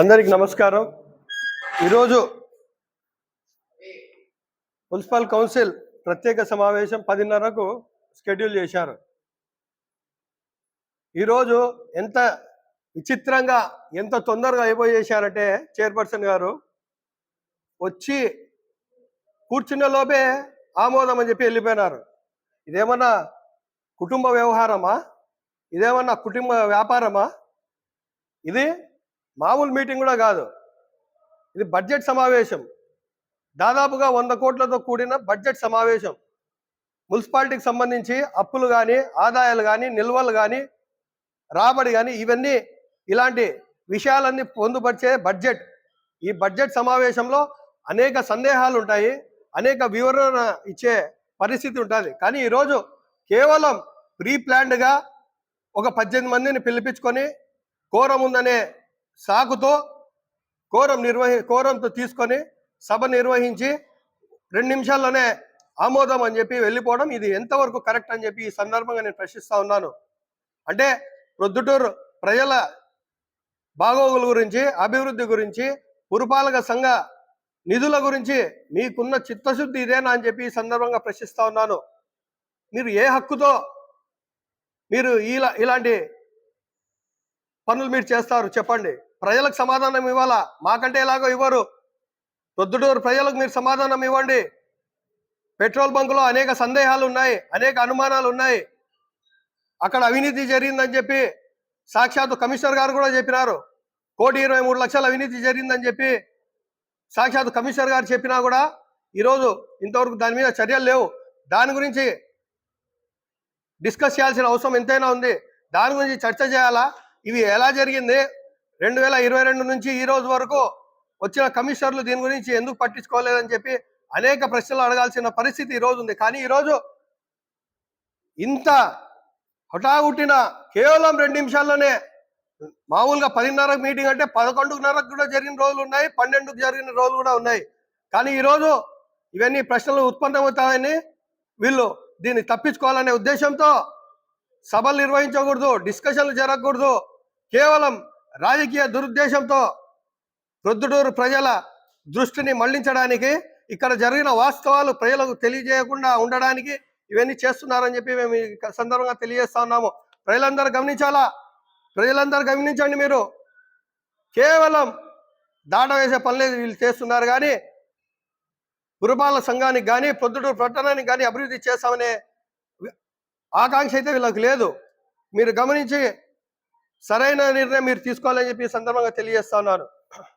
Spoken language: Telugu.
అందరికి నమస్కారం. ఈరోజు మున్సిపల్ కౌన్సిల్ ప్రత్యేక సమావేశం 10:30కు షెడ్యూల్ చేశారు. ఈరోజు ఎంత విచిత్రంగా ఎంత తొందరగా అయిపోయేశారంటే చైర్పర్సన్ గారు వచ్చి కూర్చున్న లోపే ఆమోదం అని చెప్పి వెళ్ళిపోయినారు. ఇదేమన్నా కుటుంబ వ్యవహారమా? ఇదేమన్నా కుటుంబ వ్యాపారమా? ఇది మామూలు మీటింగ్ కూడా కాదు. ఇది బడ్జెట్ సమావేశం. దాదాపుగా 100 కోట్లతో కూడిన బడ్జెట్ సమావేశం. మున్సిపాలిటీకి సంబంధించి అప్పులు కానీ, ఆదాయాలు కానీ, నిల్వలు కానీ, రాబడి కానీ, ఇవన్నీ ఇలాంటి విషయాలన్నీ పొందుపరిచే బడ్జెట్. ఈ బడ్జెట్ సమావేశంలో అనేక సందేహాలు ఉంటాయి, అనేక వివరణ ఇచ్చే పరిస్థితి ఉంటుంది. కానీ ఈరోజు కేవలం ప్రీ ప్లాన్డ్గా ఒక 18 మందిని పిలిపించుకొని కోరం ఉందనే సాకుతో కోరంతో తీసుకొని సభ నిర్వహించి 2 నిమిషాల్లోనే ఆమోదం అని చెప్పి వెళ్ళిపోవడం ఇది ఎంతవరకు కరెక్ట్ అని చెప్పి ఈ సందర్భంగా నేను ప్రశ్నిస్తా ఉన్నాను. అంటే ప్రొద్దుటూరు ప్రజల బాగోగుల గురించి, అభివృద్ధి గురించి, పురపాలక సంఘ నిధుల గురించి మీకున్న చిత్తశుద్ధి ఇదేనా అని చెప్పి ఈ సందర్భంగా ప్రశ్నిస్తా ఉన్నాను. మీరు ఏ హక్కుతో మీరు ఇలాంటి పనులు మీరు చేస్తారు చెప్పండి? ప్రజలకు సమాధానం ఇవ్వాలా, మాకంటే ఎలాగో ఇవ్వరు. ప్రొద్దుటూరు ప్రజలకు మీరు సమాధానం ఇవ్వండి. పెట్రోల్ బంకులో అనేక సందేహాలు ఉన్నాయి, అనేక అనుమానాలు ఉన్నాయి. అక్కడ అవినీతి జరిగిందని చెప్పి సాక్షాత్తు కమిషనర్ గారు కూడా చెప్పినారు. 1,23,00,000 అవినీతి జరిగిందని చెప్పి సాక్షాత్తు కమిషనర్ గారు చెప్పినా కూడా ఈరోజు ఇంతవరకు దాని మీద చర్యలు లేవు. దాని గురించి డిస్కస్ చేయాల్సిన అవసరం ఎంతైనా ఉంది. దాని గురించి చర్చ చేయాలా? ఇవి ఎలా జరిగింది? 2022 నుంచి ఈ రోజు వరకు వచ్చిన కమిషనర్లు దీని గురించి ఎందుకు పట్టించుకోలేదని చెప్పి అనేక ప్రశ్నలు అడగాల్సిన పరిస్థితి ఈరోజు ఉంది. కానీ ఈరోజు ఇంత హఠాహుటిన కేవలం 2 నిమిషాల్లోనే, మామూలుగా 10:30 మీటింగ్ అంటే 11:30 కూడా జరిగిన రోజులు ఉన్నాయి, 12కు జరిగిన రోజులు కూడా ఉన్నాయి. కానీ ఈరోజు ఇవన్నీ ప్రశ్నలు ఉత్పన్నమవుతాయని వీళ్ళు దీన్ని తప్పించుకోవాలనే ఉద్దేశంతో సభలు నిర్వహించకూడదు, డిస్కషన్లు జరగకూడదు, కేవలం రాజకీయ దురుద్దేశంతో ప్రొద్దుటూరు ప్రజల దృష్టిని మళ్లించడానికి, ఇక్కడ జరిగిన వాస్తవాలు ప్రజలకు తెలియజేయకుండా ఉండడానికి ఇవన్నీ చేస్తున్నారని చెప్పి మేము ఈ సందర్భంగా తెలియజేస్తా ఉన్నాము. ప్రజలందరూ గమనించాలా, ప్రజలందరూ గమనించండి. మీరు కేవలం దాట వేసే పనులేదు వీళ్ళు చేస్తున్నారు. కానీ పురపాలక సంఘానికి కానీ, ప్రొద్దుటూరు పట్టణానికి కానీ అభివృద్ధి చేస్తామనే ఆకాంక్ష అయితే వీళ్ళకి లేదు. మీరు గమనించి సరైన నిర్ణయం మీరు తీసుకోవాలని చెప్పి ఈ సందర్భంగా తెలియజేస్తా ఉన్నాను.